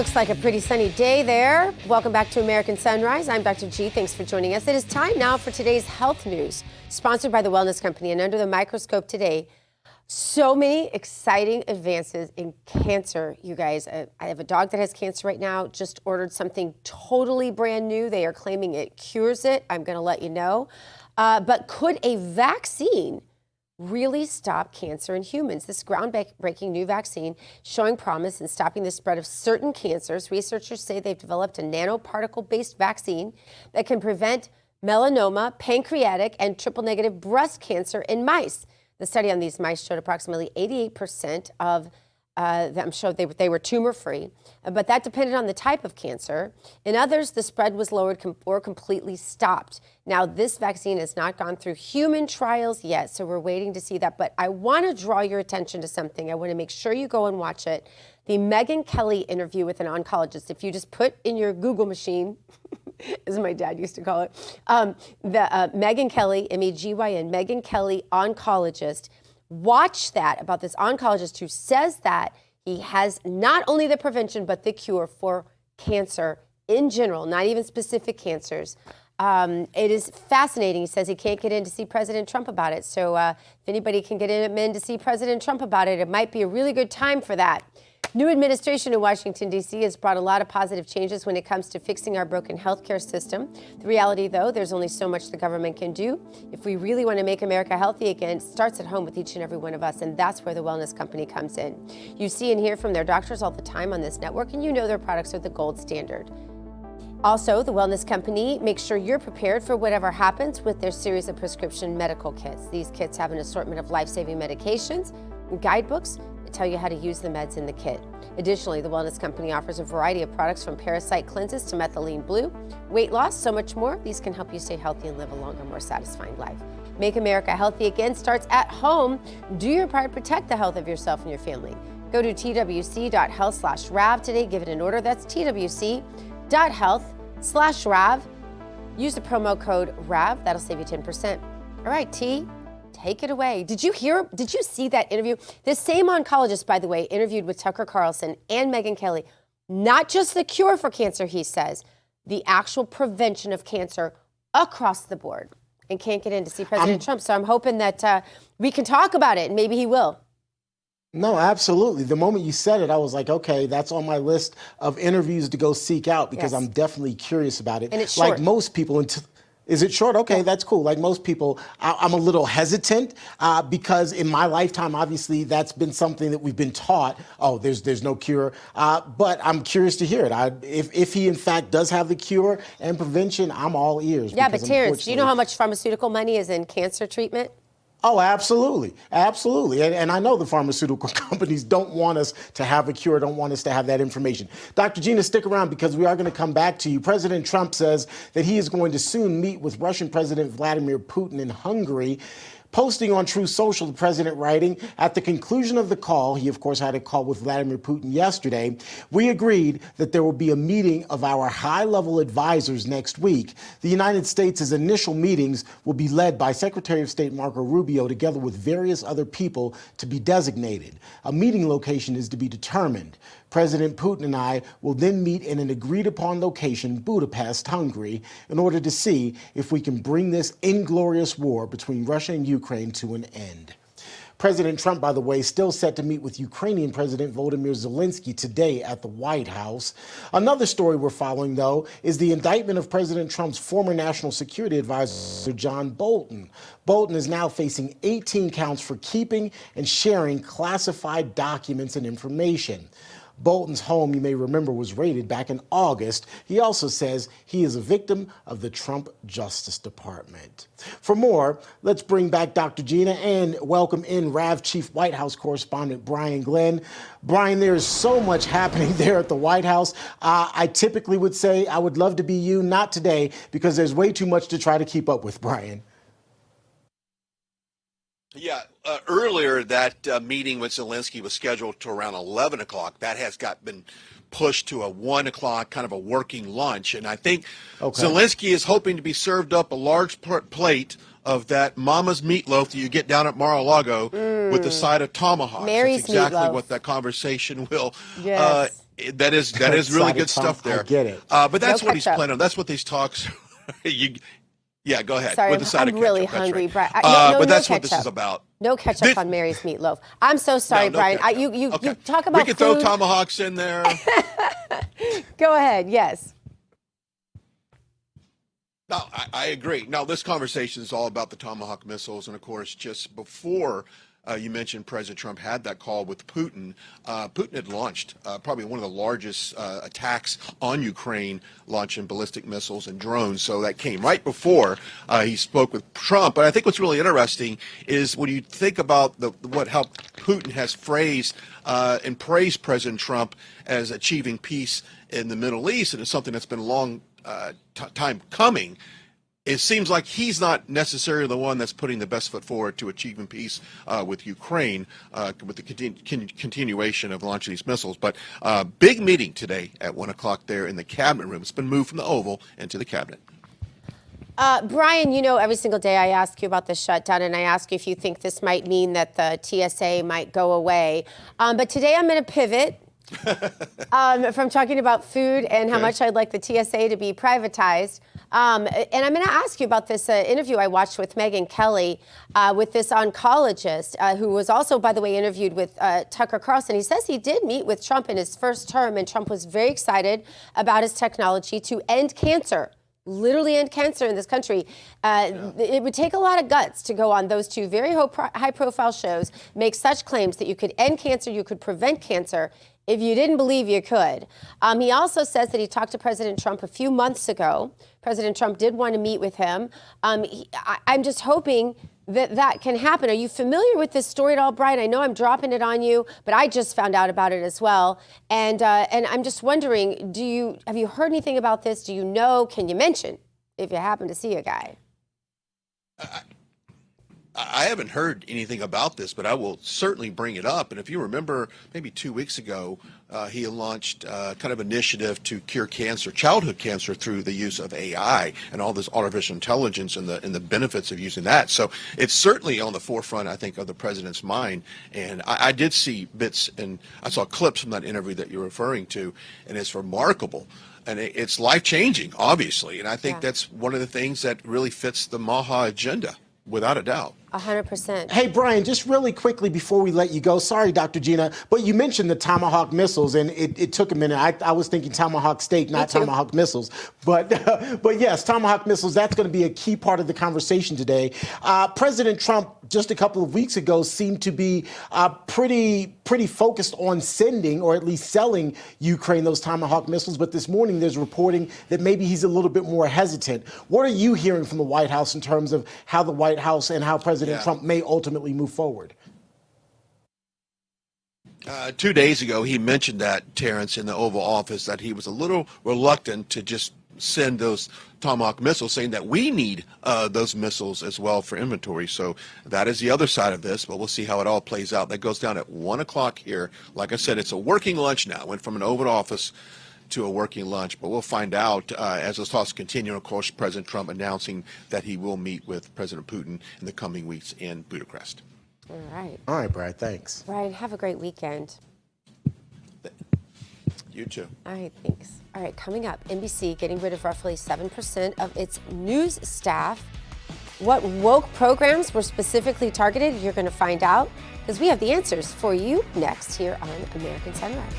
looks like a pretty sunny day there. Welcome back to American Sunrise. I'm Dr. G. Thanks for joining us. It is time now for today's health news, sponsored by the Wellness Company. And under the microscope today, so many exciting advances in cancer, you guys. I have a dog that has cancer right now, just ordered something totally brand new. They are claiming it cures it. I'm going to let you know. But could a vaccine really stop cancer in humans? This groundbreaking new vaccine showing promise in stopping the spread of certain cancers. Researchers say they've developed a nanoparticle-based vaccine that can prevent melanoma, pancreatic, and triple-negative breast cancer in mice. The study on these mice showed approximately 88% of them showed they were tumor-free, but that depended on the type of cancer. In others, the spread was lowered or completely stopped. Now, this vaccine has not gone through human trials yet, so we're waiting to see that. But I want to draw your attention to something. I want to make sure you go and watch it. The Megyn Kelly interview with an oncologist. If you just put in your Google machine, as my dad used to call it, Megyn Kelly, M-E-G-Y-N, Megyn Kelly, oncologist. Watch that about this oncologist who says that he has not only the prevention, but the cure for cancer in general, not even specific cancers. It is fascinating. He says he can't get in to see President Trump about it. So if anybody can get in to see President Trump about it, it might be a really good time for that. New administration in Washington, D.C. has brought a lot of positive changes when it comes to fixing our broken healthcare system. The reality, though, there's only so much the government can do. If we really want to make America healthy again, it starts at home with each and every one of us, and that's where the Wellness Company comes in. You see and hear from their doctors all the time on this network, and you know their products are the gold standard. Also, the Wellness Company makes sure you're prepared for whatever happens with their series of prescription medical kits. These kits have an assortment of life-saving medications and guidebooks that tell you how to use the meds in the kit. Additionally, the Wellness Company offers a variety of products from parasite cleanses to methylene blue, weight loss, so much more. These can help you stay healthy and live a longer, more satisfying life. Make America healthy again starts at home. Do your part, protect the health of yourself and your family. Go to twc.health/RAV today. Give it an order. That's twc.health/RAV. Use the promo code RAV. That'll save you 10%. All right, T, take it away. Did you see that interview? This same oncologist, by the way, interviewed with Tucker Carlson and Megyn Kelly. Not just the cure for cancer, he says, the actual prevention of cancer across the board. And can't get in to see President Trump. So I'm hoping that we can talk about it, and maybe he will. No, absolutely. The moment you said it, I was like, okay, that's on my list of interviews to go seek out because I'm definitely curious about it. And it's short. Like most people, is it short? Okay, that's cool. Like most people, I'm a little hesitant because in my lifetime, obviously, that's been something that we've been taught. Oh, there's no cure. But I'm curious to hear it. If he, in fact, does have the cure and prevention, I'm all ears. Yeah, but Terrence, do you know how much pharmaceutical money is in cancer treatment? Oh, absolutely. Absolutely. And I know the pharmaceutical companies don't want us to have a cure, don't want us to have that information. Dr. Gina, stick around because we are going to come back to you. President Trump says that he is going to soon meet with Russian President Vladimir Putin in Hungary. Posting on Truth Social, the president writing, at the conclusion of the call, he of course had a call with Vladimir Putin yesterday, we agreed that there will be a meeting of our high-level advisors next week. The United States' initial meetings will be led by Secretary of State Marco Rubio together with various other people to be designated. A meeting location is to be determined. President Putin and I will then meet in an agreed-upon location, Budapest, Hungary, in order to see if we can bring this inglorious war between Russia and Ukraine to an end. President Trump, by the way, still set to meet with Ukrainian President Volodymyr Zelensky today at the White House. Another story we're following, though, is the indictment of President Trump's former national security advisor, John Bolton. Bolton is now facing 18 counts for keeping and sharing classified documents and information. Bolton's home, you may remember, was raided back in August. He also says he is a victim of the Trump Justice Department. For more, let's bring back Dr. Gina and welcome in RAV Chief White House Correspondent Brian Glenn. Brian, there is so much happening there at the White House. I typically would say I would love to be you, not today, because there's way too much to try to keep up with, Brian. Yeah, earlier that meeting with Zelensky was scheduled to around 11 o'clock. That has been pushed to a 1 o'clock kind of a working lunch. And I think Zelensky is hoping to be served up a large plate of that mama's meatloaf that you get down at Mar-a-Lago with the side of Tomahawk. Mary's That's exactly meatloaf. what that conversation will That is really good stuff there. I get it. But that's No what he's ketchup. planning on. That's what these talks. Yeah, go ahead. Sorry, With the side I'm of really ketchup, that's hungry, right. Brian. But that's what ketchup. this is about. No ketchup on Mary's meatloaf. I'm so sorry, No Brian. ketchup. You Okay. talk about We can food. throw tomahawks in there. Go ahead. Yes. No, I agree. Now, this conversation is all about the Tomahawk missiles. And, of course, just before you mentioned President Trump had that call with Putin, Putin had launched probably one of the largest attacks on Ukraine, launching ballistic missiles and drones. So that came right before he spoke with Trump. But I think what's really interesting is when you think about how Putin has phrased and praised President Trump as achieving peace in the Middle East, and it's something that's been a long time coming. It seems like he's not necessarily the one that's putting the best foot forward to achieving peace with Ukraine, with the continuation of launching these missiles. But big meeting today at 1 o'clock there in the cabinet room. It's been moved from the Oval into the cabinet. Brian, you know, every single day I ask you about the shutdown, and I ask you if you think this might mean that the TSA might go away. But today I'm going to pivot from talking about food and how much I'd like the TSA to be privatized. And I'm going to ask you about this interview I watched with Megyn Kelly with this oncologist who was also, by the way, interviewed with Tucker Carlson. He says he did meet with Trump in his first term, and Trump was very excited about his technology to end cancer. Literally end cancer in this country. It would take a lot of guts to go on those two very high-profile shows, make such claims that you could end cancer, you could prevent cancer. If you didn't believe you could. He also says that he talked to President Trump a few months ago. President Trump did want to meet with him. I'm just hoping that can happen. Are you familiar with this story at all, Brian? I know I'm dropping it on you, but I just found out about it as well. And I'm just wondering, have you heard anything about this? Do you know? Can you mention if you happen to see a guy? I haven't heard anything about this, but I will certainly bring it up. And if you remember, maybe 2 weeks ago, he launched kind of initiative to cure cancer, childhood cancer, through the use of AI and all this artificial intelligence and the benefits of using that. So it's certainly on the forefront, I think, of the president's mind. And I did see bits, and I saw clips from that interview that you're referring to, and it's remarkable. And it's life-changing, obviously. And I think that's one of the things that really fits the MAHA agenda, without a doubt. 100%. Hey, Brian, just really quickly before we let you go, sorry, Dr. Gina, but you mentioned the Tomahawk missiles, and it took a minute. I was thinking Tomahawk steak, not Tomahawk missiles. But yes, Tomahawk missiles, that's going to be a key part of the conversation today. President Trump, just a couple of weeks ago, seemed to be pretty focused on sending, or at least selling, Ukraine those Tomahawk missiles. But this morning, there's reporting that maybe he's a little bit more hesitant. What are you hearing from the White House in terms of how the White House and how President Trump may ultimately move forward? 2 days ago, he mentioned that, Terrence, in the Oval Office, that he was a little reluctant to just send those Tomahawk missiles, saying that we need those missiles as well for inventory. So that is the other side of this, but we'll see how it all plays out. That goes down at 1 o'clock here. Like I said, it's a working lunch now. It went from an Oval Office to a working lunch, but we'll find out as those talks continue. Of course, President Trump announcing that he will meet with President Putin in the coming weeks in Budapest. All right. All right, Brad, thanks. Brian, have a great weekend. You too. All right, thanks. All right, coming up, NBC getting rid of roughly 7% of its news staff. What woke programs were specifically targeted? You're going to find out, because we have the answers for you next here on American Sunrise.